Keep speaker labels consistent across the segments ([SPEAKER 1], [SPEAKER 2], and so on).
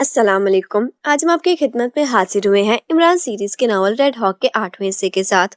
[SPEAKER 1] अस्सलाम वालेकुम। आज हम आपकी खिदमत में हाजिर हुए हैं इमरान सीरीज के नावल रेड हॉक के 8वें हिस्से के साथ,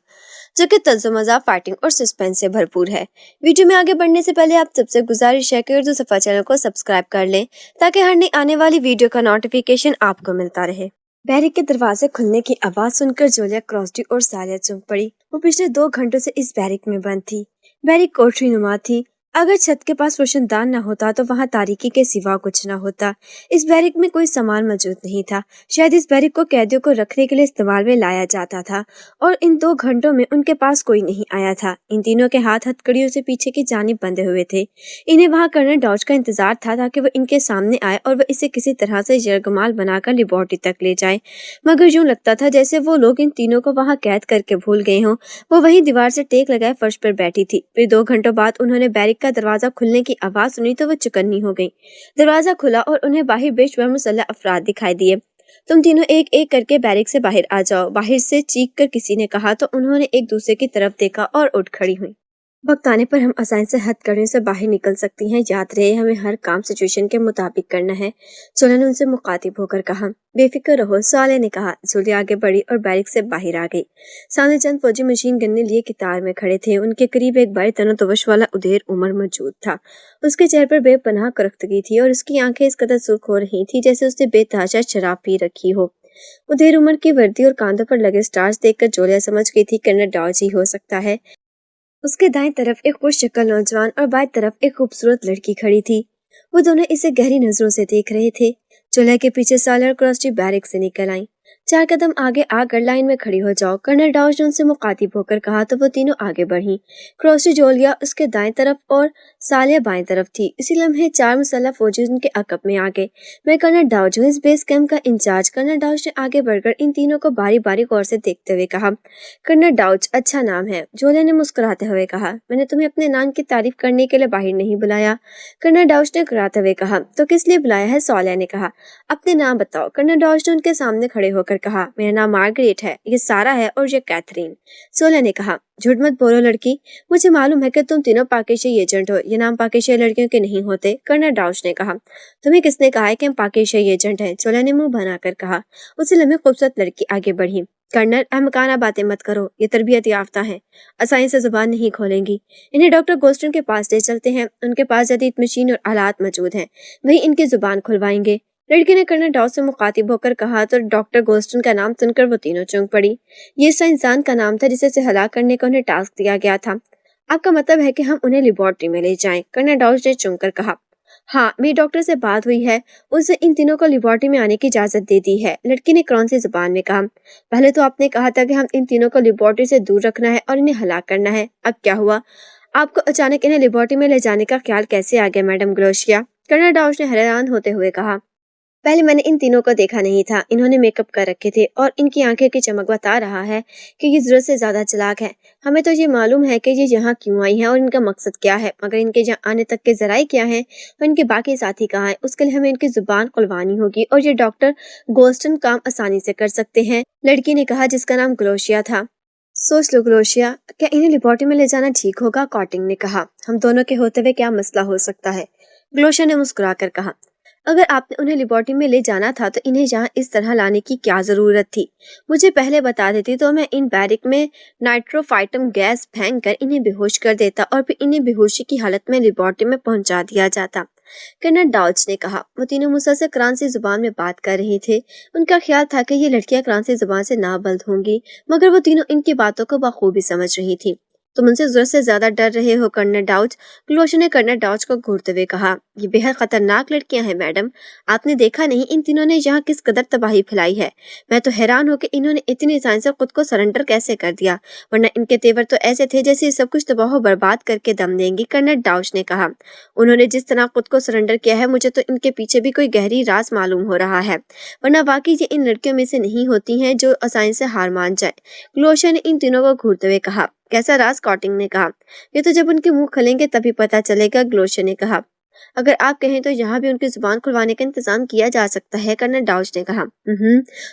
[SPEAKER 1] जो कि तंज़ो-मज़ा, फाइटिंग और सस्पेंस से भरपूर है। वीडियो में आगे बढ़ने से पहले आप सबसे गुजारिश है कि उर्दू सफा चैनल को सब्सक्राइब कर लें ताकि हर नई आने वाली वीडियो का नोटिफिकेशन आपको मिलता रहे। बैरिक के दरवाजे खुलने की आवाज सुनकर जोलिया क्रॉसटी और सालिया चौंक पड़ी। वो पिछले 2 घंटों से इस बैरिक में बंद थी। बैरिक कोठरी नुमा थी। अगर छत के पास रोशनदान न होता तो वहाँ तारीकी के सिवा कुछ न होता। इस बैरिक में कोई सामान मौजूद नहीं था। शायद इस बैरिक को कैदियों को रखने के लिए इस्तेमाल में लाया जाता था और इन 2 घंटों में उनके पास कोई नहीं आया था। इन तीनों के हाथ हथकड़ियों से पीछे की जानिब बंधे हुए थे। इन्हें वहाँ कर्नल डॉज का इंतजार था ताकि वो इनके सामने आए और वह इसे किसी तरह से यरगमाल बनाकर लेबोरेटरी तक ले जाए, मगर यूं लगता था जैसे वो लोग इन तीनों को वहाँ कैद करके भूल गए हों। वो वहीं दीवार से टेक लगाए फर्श पर बैठी थी। फिर 2 घंटों बाद उन्होंने बैरिक का दरवाजा खुलने की आवाज सुनी तो वो चुकन्नी हो गई। दरवाजा खुला और उन्हें बाहर बेशुमार मुसल्लह अफराद दिखाई दिए। तुम तीनों एक एक करके बैरिक से बाहर आ जाओ, बाहर से चीख कर किसी ने कहा तो उन्होंने एक दूसरे की तरफ देखा और उठ खड़ी हुई। वक्त आने पर हम आसानी से हथकड़ियों से बाहर निकल सकती हैं, याद रहे हमें हर काम सिचुएशन के मुताबिक करना है। जोलिया ने उनसे मुखातिब होकर कहा। बेफिक्र रहो, साले ने कहा। जोलिया आगे बढ़ी और बैरिक से बाहर आ गई। सामने चंद फौजी मशीन गन लिए कतार में खड़े थे। उनके करीब एक बड़े तनोतवश वाला उदेर उमर मौजूद था। उसके चेहरे पर बेपनाह करख्तगी थी और उसकी आंखें इस कदर सुर्ख हो रही थी जैसे उसने बेतहाशा शराब पी रखी हो। उदेर उमर की वर्दी और कांधों पर लगे स्टार्स देखकर जोलिया समझ गई थी कर्नल डॉज ही हो सकता है। उसके दाएं तरफ एक खुश शक्ल नौजवान और बाएं तरफ एक खूबसूरत लड़की खड़ी थी। वो दोनों इसे गहरी नजरों से देख रहे थे। जोलिया के पीछे सालिया और क्रॉसटी बैरिक से निकल आई। 4 कदम आगे आकर लाइन में खड़ी हो जाओ, कर्नल डॉज ने उनसे मुखातिब होकर कहा तो वो तीनों आगे बढ़ी। क्रॉसटी जोलिया उसके दाएं तरफ और सालिया बाएं तरफ थी। इसी लम्हे 4 मुसल्लह फौजी उनके अकब में आ गए। मैं कर्नल डॉज हूँ, इस बेस कैंप का इंचार्ज। कर्नल डॉज ने आगे बढ़कर इन तीनों को बारी बारी गौर से देखते हुए कहा। कर्नल डॉज, अच्छा नाम है, जोलिया ने मुस्कुराते हुए कहा। मैंने तुम्हें अपने नाम की तारीफ करने के लिए बाहर नहीं बुलाया, कर्नल डॉज ने कराते हुए कहा। तो किस लिए बुलाया है, सालिया ने कहा। अपने नाम बताओ, कर्नल डॉज ने उनके सामने खड़े होकर कहा। मेरा नाम मार्गरेट है, ये सारा है और ये कैथरीन, सोलिया ने कहा। झूठ मत बोलो लड़की, मुझे मालूम है कि तुम तीनों पाकिस्तानी एजेंट हो। ये नाम पाकिस्तानी लड़कियों के नहीं होते, कर्नल डॉज ने कहा। तुम्हें किसने कहा है कि हम पाकिस्तानी एजेंट हैं, सोलिया ने मुंह बनाकर कहा। उसी लम्हे खूबसूरत लड़की आगे बढ़ी। कर्नल, अहमकाना बातें मत करो, ये तरबियत याफ्ता है, आसानी से जुबान नहीं खोलेंगी। इन्हें डॉक्टर गोस्टन के पास ले चलते हैं, उनके पास जदीद मशीन और आलात मौजूद हैं, वही इनकी जुबान खुलवाएंगे। लड़की ने कर्नल डॉज से मुखातिब होकर कहा तो डॉक्टर गोस्टन का नाम सुनकर वो तीनों चौंक पड़ी। ये उस इंसान का नाम था जिसे हलाक करने का उन्हें टास्क दिया गया था। आपका मतलब है कि हम उन्हें लेबोरेटरी में ले जाएं, कर्नल डॉज ने चौंक कर कहा। हाँ, मेरी डॉक्टर से बात हुई है, उसने इन तीनों को लेबोरेटरी में आने की इजाजत दे दी है, लड़की ने कौन सी जुबान में कहा। पहले तो आपने कहा था कि हम इन तीनों को लेबोरेटरी से दूर रखना है और इन्हें हलाक करना है, अब क्या हुआ? आपको अचानक इन्हें लेबोरेटरी में ले जाने का ख्याल कैसे आ गया मैडम ग्लोशिया, कर्नल डॉज ने हैरान होते हुए कहा। पहले मैंने इन तीनों को देखा नहीं था, इन्होंने मेकअप कर रखे थे और इनकी आंखें की चमक बता रहा है कि ये जरूरत से ज्यादा चालाक है। हमें तो ये मालूम है कि ये यहाँ क्यों आई हैं और इनका मकसद क्या है, मगर इनके यहाँ आने तक के जराए क्या हैं और इनके बाकी साथी कहाँ हैं, उसके लिए हमें इनकी जुबान खुलवानी होगी और ये डॉक्टर गोस्टन काम आसानी से कर सकते हैं, लड़की ने कहा जिसका नाम ग्लोशिया था। सोच लो ग्लोशिया, क्या इन्हें लेबोरेटरी में ले जाना ठीक होगा, कॉटिंग ने कहा। हम दोनों के होते हुए क्या मसला हो सकता है, ग्लोशिया ने मुस्कुरा कर कहा। अगर आपने उन्हें लेबोरेटरी में ले जाना था तो इन्हें यहाँ इस तरह लाने की क्या जरूरत थी, मुझे पहले बता देती तो मैं इन बैरिक में नाइट्रोफाइटम गैस फेंक कर इन्हें बेहोश कर देता और फिर इन्हें बेहोशी की हालत में लेबोरेटरी में पहुंचा दिया जाता, कर्नल डॉज ने कहा। वो तीनों मुसलसल क्रांसी जुबान में बात कर रहे थे। उनका ख्याल था कि ये लड़कियां क्रांसी जुबान से नाबल्द होंगी, मगर वो तीनों इनकी बातों को बखूबी समझ रही थी। तुम उनसे जरूरत से ज्यादा डर रहे हो कर्नल डॉज, ग्लोशिया ने कर्नल डॉज को घूरते हुए कहा। ये बेहद खतरनाक लड़कियां हैं मैडम, आपने देखा नहीं इन तीनों ने यहाँ किस कदर तबाही फैलाई है। मैं तो हैरान हूँ कि इन्होंने इतनी आसानी से खुद को सरेंडर कैसे कर दिया, वरना इनके तेवर तो ऐसे थे जैसे सब कुछ तबाह बर्बाद करके दम देंगी, कर्नल डॉज ने कहा। उन्होंने जिस तरह खुद को सरेंडर किया है, मुझे तो इनके पीछे भी कोई गहरी राज मालूम हो रहा है, वरना वाकई ये इन लड़कियों में से नहीं होती हैं जो आसानी से हार मान जाए, ग्लोशिया ने इन तीनों को घूरते हुए कहा। कैसा राज, कॉटिंग ने कहा। ये तो जब उनके मुंह खुलेंगे तभी पता चलेगा, ग्लोशिया ने कहा। अगर आप कहें तो यहाँ भी उनकी जुबान खुलवाने का इंतजाम किया जा सकता है, कर्नल डॉज ने कहा।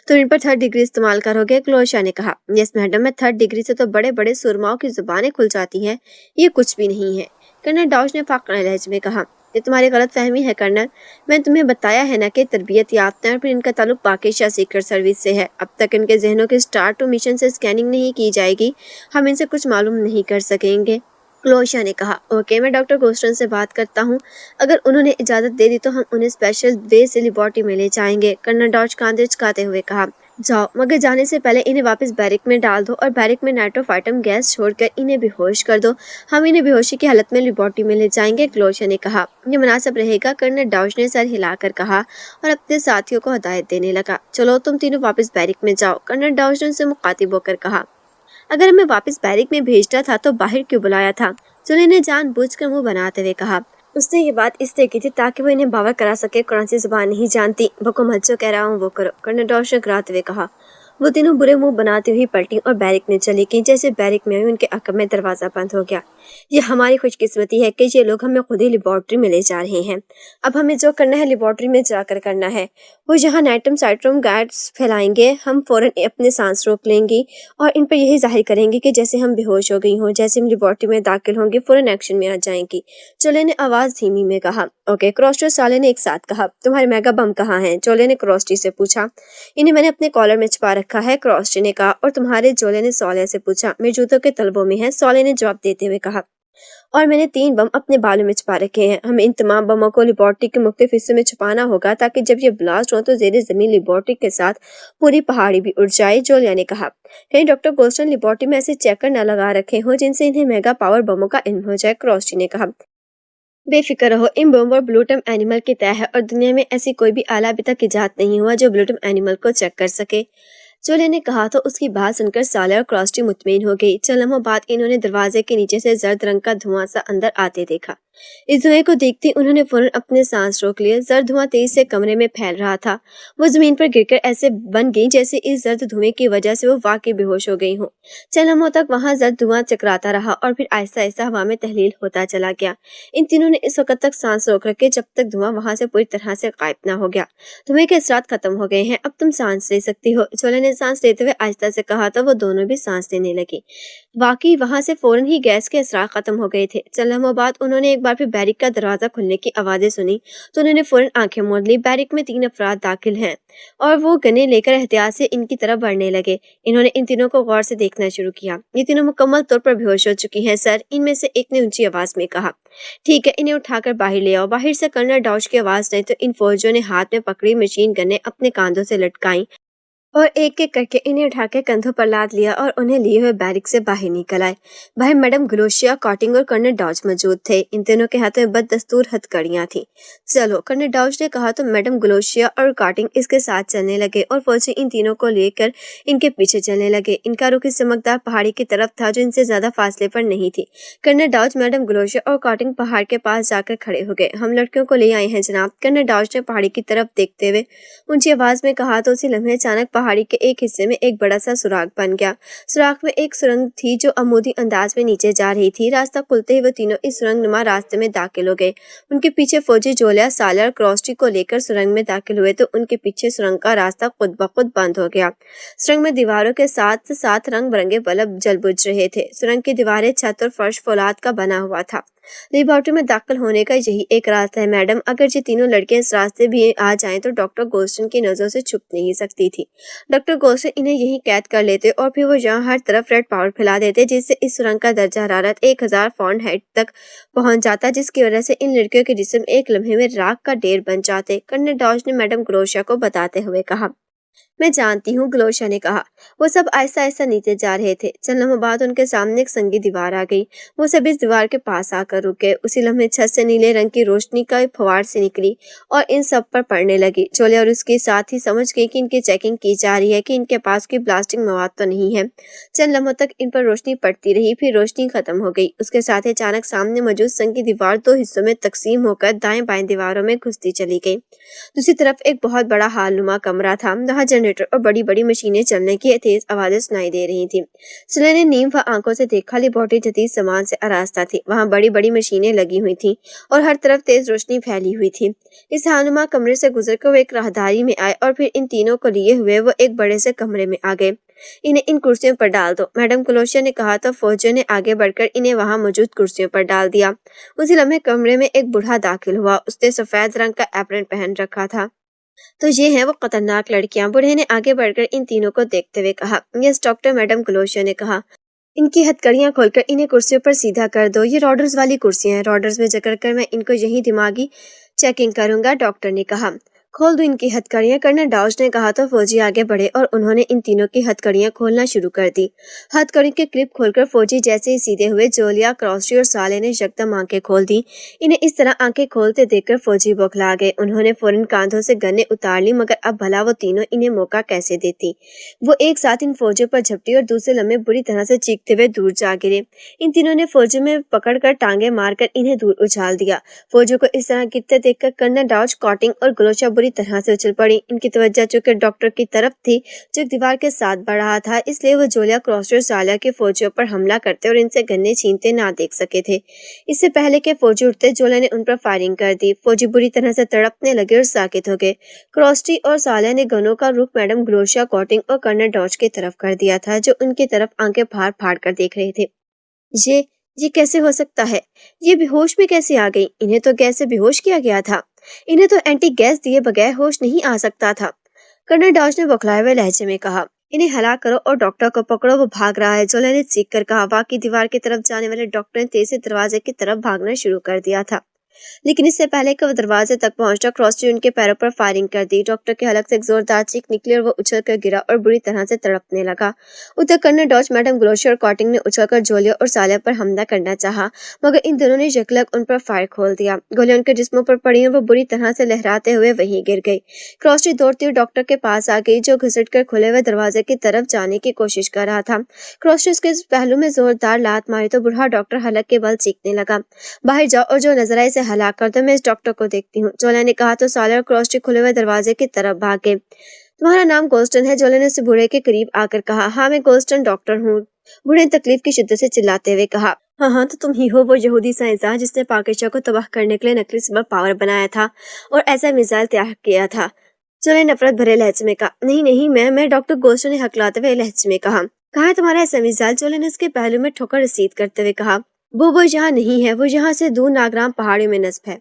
[SPEAKER 1] तो इन पर 3rd डिग्री इस्तेमाल करोगे, ग्लोशिया ने कहा। यस मैडम, मैं 3rd डिग्री से तो बड़े बड़े सुरमाओं की जुबानें खुल जाती हैं, ये कुछ भी नहीं है, कर्नल डॉज ने फाकना लहजे में कहा। یہ تمہاری غلط فہمی ہے کرنل، میں نے تمہیں بتایا ہے نا کہ تربیت یافتہ اور پھر ان کا تعلق پاکیزہ سیکرٹ سروس سے ہے۔ اب تک ان کے ذہنوں کے اسٹار ٹو مشن سے اسکیننگ نہیں کی جائے گی، ہم ان سے کچھ معلوم نہیں کر سکیں گے۔ کلوشا نے کہا، اوکے، میں ڈاکٹر گوسٹن سے بات کرتا ہوں، اگر انہوں نے اجازت دے دی تو ہم انہیں اسپیشل وے سے لیبارٹری میں لے جائیں گے۔ کرنل ڈاج کاندھے چکاتے ہوئے کہا، جاؤ، مگر جانے سے پہلے انہیں واپس بیرک میں ڈال دو اور بیرک میں نائٹروفائٹم گیس چھوڑ کر انہیں بے ہوش کر دو، ہم انہیں بے ہوشی کی حالت میں لیبارٹری میں لے جائیں گے۔ کلوشا نے کہا، یہ مناسب رہے گا۔ کرنل ڈاؤچ نے سر ہلا کر کہا اور اپنے ساتھیوں کو ہدایت دینے لگا، چلو تم تینوں واپس بیرک میں جاؤ۔ کرنل ڈاؤچ نے ان سے مخاطب ہو کر کہا، اگر ہمیں واپس بیرک میں بھیجنا تھا تو باہر کیوں بلایا تھا؟ جولی نے جان بوجھ کر منہ بناتے ہوئے کہا، اس نے یہ بات اس لیے کی تھی تاکہ وہ انہیں باور کرا سکے قرآن سی زبان نہیں جانتی۔ حکم جو کہہ رہا ہوں وہ کرو۔ کرنل ڈاؤچ نے گراتے ہوئے کہا۔ وہ تینوں برے منہ بناتی ہوئی پلٹی اور بیرک میں چلی گئیں۔ جیسے بیرک میں ان کے عقب میں دروازہ بند ہو گیا۔ یہ ہماری خوش قسمتی ہے کہ یہ لوگ ہمیں خود ہی لیبارٹری میں لے جا رہے ہیں۔ اب ہمیں جو کرنا ہے لیبارٹری میں جا کر کرنا ہے۔ وہ یہاں نائٹرم سائٹرم گیس پھیلائیں گے، ہم فوراً اپنے سانس روک لیں گی اور ان پر یہی ظاہر کریں گے کہ جیسے ہم بے ہوش ہو گئی ہوں۔ جیسے ہم لیبارٹری میں داخل ہوں گے فوراً ایکشن میں آ جائیں گی۔ چولے نے آواز دھیمی میں کہا، اوکے۔ کراسٹی اور سالے نے ایک ساتھ کہا، تمہارے میگا بم کہاں ہیں؟ چولے نے کراسٹی سے پوچھا۔ انہیں میں نے اپنے کالر میں چھپا رکھا ہے، کراسٹی نے کہا۔ اور تمہارے؟ چولے نے سالے سے پوچھا۔ میرے جوتوں کے تلبوں میں ہیں، سالے نے جواب دیتے ہوئے کہا۔ اور میں نے 3 بم اپنے بالوں میں چھپا رکھے ہیں۔ ہمیں ان تمام بموں کو لیبارٹری کے مختلف حصوں میں چھپانا ہوگا تاکہ جب یہ بلاسٹ ہو تو زیر زمین لیبارٹری کے ساتھ پوری پہاڑی بھی اڑ جائے۔ جولیا نے کہا، کہیں ڈاکٹر گوسٹن لیبارٹری میں ایسے چیکر نہ لگا رکھے ہوں جن سے انہیں میگا پاور بموں کا علم ہو جائے۔ کراسٹی نے کہا، بے فکر رہو، ان بم پر بلوٹم اینیمل کی طے ہے اور دنیا میں ایسی کوئی بھی آلہ ابھی تک ایجاد نہیں ہوا جو بلوٹم اینیمل کو چیک کر سکے۔ چولے نے کہا تو اس کی بات سن کر سالے اور کراسٹی مطمئن ہو گئی۔ چند لمحوں بعد انہوں نے دروازے کے نیچے سے زرد رنگ کا دھواں سا اندر آتے دیکھا۔ اس دھوئیں کو دیکھتے انہوں نے فوراً اپنے سانس روک لیے۔ زرد دھواں تیز سے کمرے میں پھیل رہا تھا۔ وہ زمین پر گر کر ایسے بن گئی جیسے اس زرد دھوئیں کی وجہ سے وہ واقعی بے ہوش ہو گئی ہوں۔ چند لمحوں تک وہاں زرد دھواں چکراتا رہا اور پھر آہستہ آہستہ ہوا میں تحلیل ہوتا چلا گیا۔ ان تینوں نے اس وقت تک سانس روک رکھے جب تک دھواں وہاں سے پوری طرح سے غائب نہ ہو گیا۔ دھوئیں کے اثرات ختم ہو گئے ہیں، اب تم سانس لے سکتی ہو۔ چولے نے سانس لیتے ہوئے آہستہ سے کہا تو وہ دونوں بھی سانس لینے لگی۔ واقعی وہاں سے فوراً ہی گیس کے اثرات ختم ہو گئے تھے۔ چند لمحوں بعد انہوں نے ایک بار پھر بیرک کا دروازہ کھلنے کی آوازیں سنی تو انہوں نے فوراً آنکھیں موڑ لی۔ بیرک میں 3 افراد داخل ہیں اور وہ گنے لے کر احتیاط سے ان کی طرف بڑھنے لگے۔ انہوں نے ان تینوں کو غور سے دیکھنا شروع کیا۔ یہ تینوں مکمل طور پر بے ہوش ہو چکی ہیں سر، ان میں سے ایک نے اونچی آواز میں کہا۔ ٹھیک ہے، انہیں اٹھا کر باہر لے آؤ۔ باہر سے کرنل ڈاؤچ کی آواز نہیں تو ان فوجیوں نے ہاتھ میں پکڑی مشین گنیں اپنے کاندھوں سے لٹکائیں اور ایک ایک کر کے انہیں اٹھا کے کندھوں پر لاد لیا اور انہیں لیے ہوئے بیرک سے باہر نکل آئے۔ باہر میڈم گلوشیا، کاٹنگ اور کرنل ڈاؤچ موجود تھے۔ ان تینوں کے ہاتھوں میں بددستور ہتھکڑیاں تھیں۔ چلو، کرنل ڈاؤچ نے کہا تو میڈم گلوشیا اور کاٹنگ اس کے ساتھ چلنے لگے اور فوجی ان تینوں کو لے کر ان کے پیچھے چلنے لگے۔ ان کا رخ اس چمکدار پہاڑی کی طرف تھا جو ان سے زیادہ فاصلے پر نہیں تھی۔ کرنل ڈاؤچ، میڈم گلوشیا اور کاٹنگ پہاڑ کے پاس جا کر کھڑے ہو گئے۔ ہم لڑکیوں کو لے آئے ہیں جناب، کرنل ڈاؤچ نے پہاڑی کی طرف دیکھتے ہوئے اونچی آواز میں کہا تو اسی لمحے اچانک پہاڑی کے ایک حصے میں ایک بڑا سا سوراخ بن گیا۔ سوراخ میں ایک سرنگ تھی جو عمودی انداز میں نیچے جا رہی تھی۔ راستہ کھلتے ہی وہ تینوں اس سرنگ نما راستے میں داخل ہو گئے۔ ان کے پیچھے فوجی جولیا، سالر اور کراسٹی کو لے کر سرنگ میں داخل ہوئے تو ان کے پیچھے سرنگ کا راستہ خود بخود بند ہو گیا۔ سرنگ میں دیواروں کے ساتھ ساتھ رنگ برنگے بلب جل بجھ رہے تھے۔ سرنگ کی دیواریں، چھت اور فرش فولاد کا بنا ہوا تھا۔ لیبارٹری میں داخل ہونے کا یہی ایک راستہ ہے میڈم، اگر یہ تینوں لڑکیاں اس راستے بھی آ جائیں تو ڈاکٹر گوسٹن کی نظروں سے چھپ نہیں سکتی تھی۔ ڈاکٹر گوسٹن انہیں یہی قید کر لیتے اور پھر وہ یہاں ہر طرف ریڈ پاور پھیلا دیتے جس سے اس سرنگ کا درجہ حرارت 1000 فارنہائٹ تک پہنچ جاتا، جس کی وجہ سے ان لڑکیوں کے جسم ایک لمحے میں راکھ کا ڈھیر بن جاتے۔ کرنل ڈاؤچ نے میڈم گلوشیا کو بتاتے ہوئے کہا۔ میں جانتی ہوں، گلوشیا نے کہا۔ وہ سب آہستہ آہستہ نیچے جا رہے تھے۔ چند لمحوں بعد ان کے سامنے ایک سنگی دیوار آ گئی۔ وہ سب اس دیوار کے پاس آ کر رک گئے۔ اسی لمحے چھت سے نیلے رنگ کی روشنی کا پھوار سے نکلی اور ان سب پر پڑنے لگی۔ چولے اور اس کے ساتھ ہی سمجھ گئی کہ ان کی چیکنگ کی جا رہی ہے کہ ان کے پاس کوئی بلاسٹنگ مواد تو نہیں ہے۔ چند لمحوں تک ان پر روشنی پڑتی رہی، پھر روشنی ختم ہو گئی۔ اس کے ساتھ ہی اچانک سامنے موجود سنگی دیوار 2 حصوں میں تقسیم ہو کر دائیں بائیں دیواروں میں گھستی چلی گئی۔ دوسری طرف ایک بہت بڑا ہال نما کمرہ تھا۔ وہاں جنریٹر जनरेटर और बड़ी बड़ी मशीनें चलने की तेज आवाजें सुनाई दे रही थी। सुलह ने नीम व आंखों से देखा, लेबोरेटरी जदीद सामान से आरास्ता थी। वहाँ बड़ी बड़ी मशीनें लगी हुई थी और हर तरफ तेज रोशनी फैली हुई थी। इस हानुमा कमरे से गुजरकर वो एक राहदारी में आए और फिर इन तीनों को लिए हुए वो एक बड़े से कमरे में आ गए। इन्हें इन कुर्सियों पर डाल दो, मैडम कलोशिया ने कहा तो फौजियों ने आगे बढ़कर इन्हें वहां मौजूद कुर्सियों पर डाल दिया। उसी लम्हे कमरे में एक बूढ़ा दाखिल हुआ। उसने सफेद रंग का एप्रन पहन रखा था। तो ये हैं वो खतरनाक लड़कियां, बूढ़े ने आगे बढ़कर इन तीनों को देखते हुए कहा। यस डॉक्टर, मैडम कलोशिया ने कहा। इनकी हथकड़ियां खोलकर इन्हें कुर्सियों पर सीधा कर दो। ये रॉडर्स वाली कुर्सियां हैं। रॉडर्स में जकड़ कर मैं इनको यही दिमागी चेकिंग करूंगा, डॉक्टर ने कहा। खोल दो इनकी हथकड़ियां, कर्नल डाउच ने कहा तो फौजी आगे बढ़े और उन्होंने इन तीनों की हथकड़ियां खोलना शुरू कर दी। हथकड़ी के क्लिप खोलकर फौजी जैसे ही सीधे हुए, जोलिया, क्रॉस्ट्री और साले ने यकदम आंखें खोल दी। इन्हें इस तरह आंखें खोलते देखकर फौजी बौखला गए। उन्होंने फौरन कांधों से गन्ने उतार ली, मगर अब भला वो तीनों इन्हें मौका कैसे देती। वो एक साथ इन फौजियों पर झपटी और दूसरे लम्हे बुरी तरह से चीखते हुए दूर जा गिरे। इन तीनों ने फौजियों में पकड़कर टांगे मारकर इन्हें दूर उछाल दिया। फौजियों को इस तरह गिरते देखकर कर्नल डाउच, कॉटिंग और गलोशा बुरी तरह से उछल पड़ी। इनकी तवज्जो चूंकि डॉक्टर की तरफ थी जो दीवार के साथ बढ़ रहा था, इसलिए वो जोलिया, क्रॉस्टर, सालिया के फौजियों पर हमला करते और इनसे गन्ने छीनते ना देख सके थे। इससे पहले के फौजी उठते, जोलिया ने उन पर फायरिंग कर दी। फौजी बुरी तरह से तड़पने लगे और साकित हो गए। क्रॉस्टी और सालिया ने गनों का रुख मैडम गलोशा, कॉटिंग और कर्नल डॉच की तरफ कर दिया था, जो उनकी तरफ आंखें फाड़ फाड़ कर देख रहे थे। ये कैसे हो सकता है? ये बेहोश में कैसे आ गई? इन्हें तो गैस से बेहोश किया गया था। इन्हें तो एंटी गैस दिए बगैर होश नहीं आ सकता था, कर्नल डॉज ने बौखलाए हुए लहजे में कहा। इन्हें हला करो और डॉक्टर को पकड़ो, वो भाग रहा है, जोलिया ने चीख कर कहा। वाकई दीवार की तरफ जाने वाले डॉक्टर ने तेज से दरवाजे की तरफ भागना शुरू कर दिया था, लेकिन इससे पहले कि वो दरवाजे तक पहुंचा, क्रॉस्टी उनके पैरों पर फायरिंग कर दी। डॉक्टर के हलक से एक जोरदार चीख निकली और वो उछल कर गिरा और बुरी तरह से तड़पने लगा। उधर कर्नल डॉच, मैडम ग्लोशर और कॉटिंग ने उछलकर जोलिया और सालिया पर हमला करना चाहा, मगर इन दोनों ने यकलक उन पर फायर खोल दिया। गोलियां उनके जिस्मों पर पड़ी और वो बुरी तरह से लहराते हुए वहीं गिर गई। क्रॉस्टी दौड़ती हुई डॉक्टर के पास आ गई, जो घुसट कर खुले हुए दरवाजे की तरफ जाने की कोशिश कर रहा था। क्रॉस्टी उसके पहलू में जोरदार लात मारी तो बूढ़ा डॉक्टर हलक के बल चीखने लगा। बाहर जाओ और जो नजर आए इसे हलाक कर दो, मैं इस डॉक्टर को देखती हूँ, जोलिया ने कहा तो सालिया और क्रॉस्टी खुले हुए दरवाजे की तरफ भागे। तुम्हारा नाम गोल्स्टन है? जोलिया ने उसे बूढ़े के करीब आकर कहा। हाँ, मैं गोल्स्टन डॉक्टर हूँ, बूढ़े ने तकलीफ की शिद्दत से चिल्लाते हुए कहा। हाँ, तो तुम ही हो वो यहूदी साइंसदान जिसने पाकिस्तान को तबाह करने के लिए नकली सुपर पावर बनाया था और ऐसा मिसाइल तैयार किया था। जोलिया ने नफरत भरे लहजे में कहा। नहीं, मैं डॉक्टर गोल्स्टन ने हकलाते हुए लहजे में कहा। कहाँ है तुम्हारा ऐसा मिसाइल? जोलिया ने उसके पहलू में ठोकर रसीद करते हुए कहा। वो यहाँ नहीं है, वो यहाँ से दूर नागराम पहाड़ियों में नस्ब है,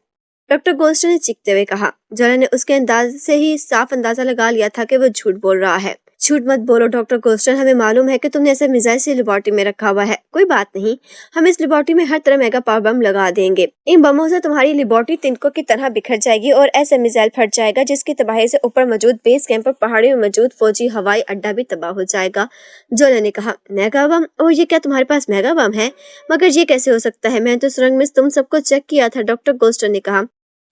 [SPEAKER 1] डॉक्टर गोल्स्टन ने चीखते हुए कहा। जोलिया ने उसके अंदाज से ही साफ अंदाजा लगा लिया था कि वो झूठ बोल रहा है। झूठ मत बोलो डॉक्टर गोल्स्टन, हमें मालूम है कि तुमने ऐसे मिसाइल से लेबोरेटरी में रखा हुआ है। कोई बात नहीं, हम इस लेबोरेटरी में हर तरह मेगा पावर बम लगा देंगे। इन बमों से तुम्हारी लेबोरेटरी तिनकों की तरह बिखर जाएगी और ऐसा मिसाइल फट जाएगा जिसकी तबाही से ऊपर मौजूद बेस कैंप और पहाड़ियों में मौजूद फौजी हवाई अड्डा भी तबाह हो जाएगा। जोलिया ने कहा। मेगा बम? ओह, ये क्या तुम्हारे पास मेगा बम है? मगर ये कैसे हो सकता है? मैंने तो सुरंग में तुम सबको चेक किया था, डॉक्टर गोल्स्टन ने कहा।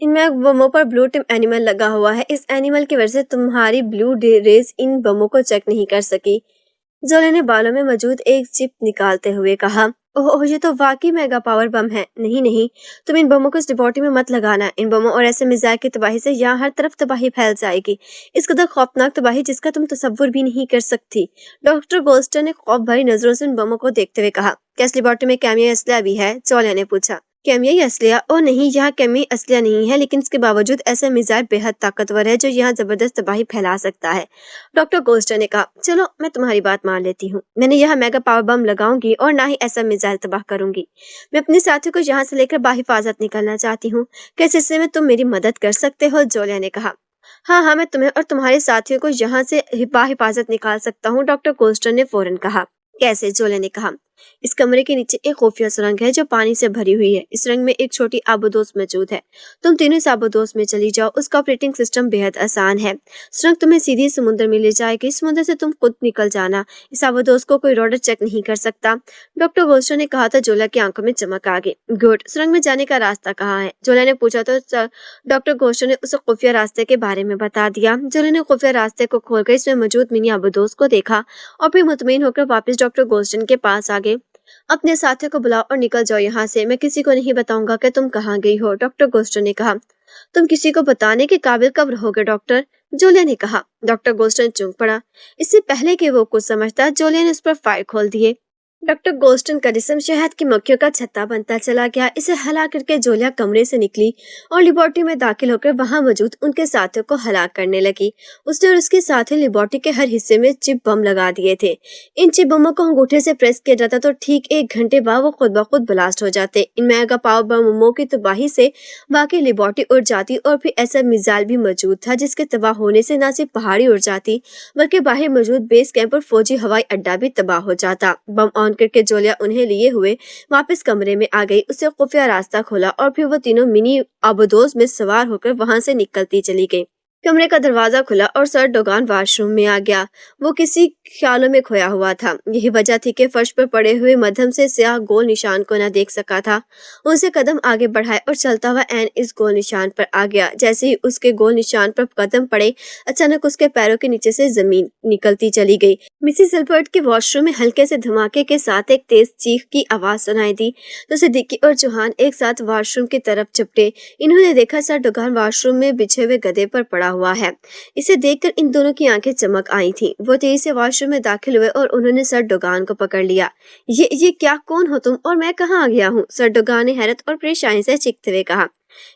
[SPEAKER 1] इनमें बमों पर ब्लू टिम एनिमल लगा हुआ है। इस एनिमल की वजह से तुम्हारी ब्लू रेज इन बमों को चेक नहीं कर सकी। जोलिया ने बालों में मौजूद एक चिप निकालते हुए कहा। ओह, ये तो वाकई मेगा पावर बम है। नहीं, तुम इन बमों को इस लेबोरेटरी में मत लगाना। इन बमों और ऐसे मिसाइल की तबाही से यहाँ हर तरफ तबाही फैल जाएगी, इस कदर खौफनाक तबाही जिसका तुम तसव्वुर भी नहीं कर सकती। डॉक्टर गोल्स्टन ने खौफ भरी नजरों से उन बमों को देखते हुए कहा। क्या इस लेबोरेटरी में केमियाई असलिया भी है? जोलिया ने पूछा। केमियाई असलिया? ओ नहीं, यहाँ केमियाई असलिया नहीं है, लेकिन इसके बावजूद ऐसा मिसाइल बेहद ताकतवर है जो यहाँ जबरदस्त तबाही फैला सकता है, डॉक्टर गोल्स्टन ने कहा। चलो, मैं तुम्हारी बात मान लेती हूँ। मैंने यहाँ मेगा पावर बम लगाऊंगी और ना ही ऐसा मिसाइल तबाह करूंगी। मैं अपने साथियों को यहाँ से लेकर बाहिफाजत निकलना चाहती हूँ। क्या इस हिस्से में तुम मेरी मदद कर सकते हो? जोलिया ने कहा। हाँ, मैं तुम्हें और तुम्हारे साथियों को यहाँ से बाहिफाजत निकाल सकता हूँ, डॉक्टर गोल्स्टन ने फौरन कहा। कैसे? जोलिया ने कहा। इस कमरे के नीचे एक खुफिया सुरंग है जो पानी से भरी हुई है। इस सुरंग में एक छोटी आबोदोस मौजूद है। तुम तीनों इस आबोदोस में चली जाओ। उसका ऑपरेटिंग सिस्टम बेहद आसान है। सुरंग तुम्हें सीधी समुद्र में ले जाएगी। समुद्र से तुम खुद निकल जाना। इस आबोदोस को कोई रॉडर चेक नहीं कर सकता, डॉक्टर गोल्स्टन ने कहा था। जोलिया की आंखों में चमक आ गई। गुड, सुरंग में जाने का रास्ता कहाँ है? जोलिया ने पूछा तो डॉक्टर गोल्स्टन ने उसे खुफिया रास्ते के बारे में बता दिया। जोलिया ने खुफिया रास्ते को खोलकर इसमें मौजूद मिनी आबोदोस को देखा और फिर मुतमईन होकर वापस डॉक्टर गोल्स्टन के पास आ गए। अपने साथियों को बुलाओ और निकल जाओ यहाँ से। मैं किसी को नहीं बताऊंगा कि तुम कहाँ गई हो, डॉक्टर गोल्स्टन ने कहा। तुम किसी को बताने के काबिल कब रहोगे डॉक्टर? जोलिया ने कहा। डॉक्टर गोल्स्टन चौंक पड़ा। इससे पहले कि वो कुछ समझता, जोलिया ने उस पर फायर खोल दिए। डॉक्टर गोल्स्टन का जिस्म शहद की मक्खियों का छत्ता बनता चला गया। इसे हला करके जोलिया कमरे से निकली और लेबोरेटरी में दाखिल होकर वहां मौजूद उनके साथियों को हलाक करने लगी। उसने और उसके साथी लेबोरेटरी के हर हिस्से में चिप बम लगा दिए थे। इन चिप बमों को अंगूठे से प्रेस किया जाता तो ठीक 1 घंटे बाद वो खुद ब खुद ब्लास्ट हो जाते। इन मेगा पावर बमों की तबाही से बाकी लेबोरेटरी उड़ जाती और फिर ऐसा मिसाइल भी मौजूद था जिसके तबाह होने से न सिर्फ पहाड़ी उड़ जाती बल्कि बाहर मौजूद बेस कैंप और फौजी हवाई अड्डा भी तबाह हो जाता। बम ऑन करके जोलिया उन्हें लिए हुए वापस कमरे में आ गई। उससे खुफिया रास्ता खोला और फिर वो तीनों मिनी आबदोज में सवार होकर वहां से निकलती चली गई। कमरे का दरवाजा खुला और सर डोगान वाशरूम में आ गया। वो किसी ख्यालों में खोया हुआ था। यही वजह थी कि फर्श पर पड़े हुए मध्यम से स्याह गोल निशान को न देख सका था। उनसे कदम आगे बढ़ाए और चलता हुआ एन इस गोल निशान पर आ गया। जैसे ही उसके गोल निशान पर कदम पड़े, अचानक उसके पैरों के नीचे से जमीन निकलती चली गई। मिसेस अल्बर्ट के वॉशरूम में हल्के से धमाके के साथ एक तेज चीख की आवाज सुनाई दी तो सिद्दीकी और चौहान एक साथ वॉशरूम की तरफ चपटे। इन्होंने देखा सर डोगान वॉशरूम में बिछे हुए गधे पर पड़ा हुआ है। इसे देखकर इन दोनों की आंखें चमक आई थीं। वो तेजी से वॉशरूम में दाखिल हुए और उन्होंने सर डोगान को पकड़ लिया। ये क्या, कौन हो तुम और मैं कहाँ आ गया हूँ? सर डोगान ने हैरत और परेशानी से चीखते हुए कहा।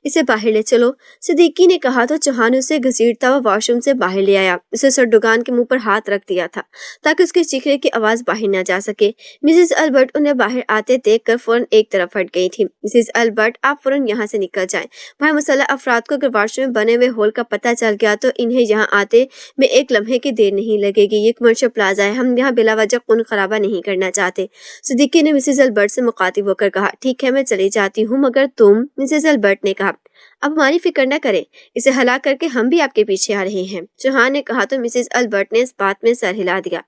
[SPEAKER 1] इसे बाहर ले चलो, सिद्दीकी ने कहा तो चौहान उसे घसीटता हुआ वॉशरूम से बाहर ले आया। उसे सर डोगान के मुंह पर हाथ रख दिया था ताकि उसके चीखने की आवाज बाहर न जा सके। मिसेस अल्बर्ट उन्हें बाहर आते देखकर फौरन एक तरफ हट गई थी। मिसेस अल्बर्ट, आप फौरन यहाँ से निकल जाएं। भाई मुसल्लह अफराद को अगर वॉशरूम में बने हुए होल का पता चल गया तो इन्हें यहाँ आते में एक लम्हे की देर नहीं लगेगी। ये कमर्शियल प्लाजा है, हम यहाँ बिलावजह खून खराबा नहीं करना चाहते। सिद्दीकी ने मिसेस अल्बर्ट से मुखातिब होकर कहा। ठीक है, मैं चली जाती हूँ, मगर तुम? मिसेस अल्बर्ट ने कहा। अब हमारी फिक्र न करें, इसे हला करके हम भी आपके पीछे आ रहे हैं। चौहान ने कहा तो मिसेस अल्बर्ट ने इस बात में सर हिला दिया।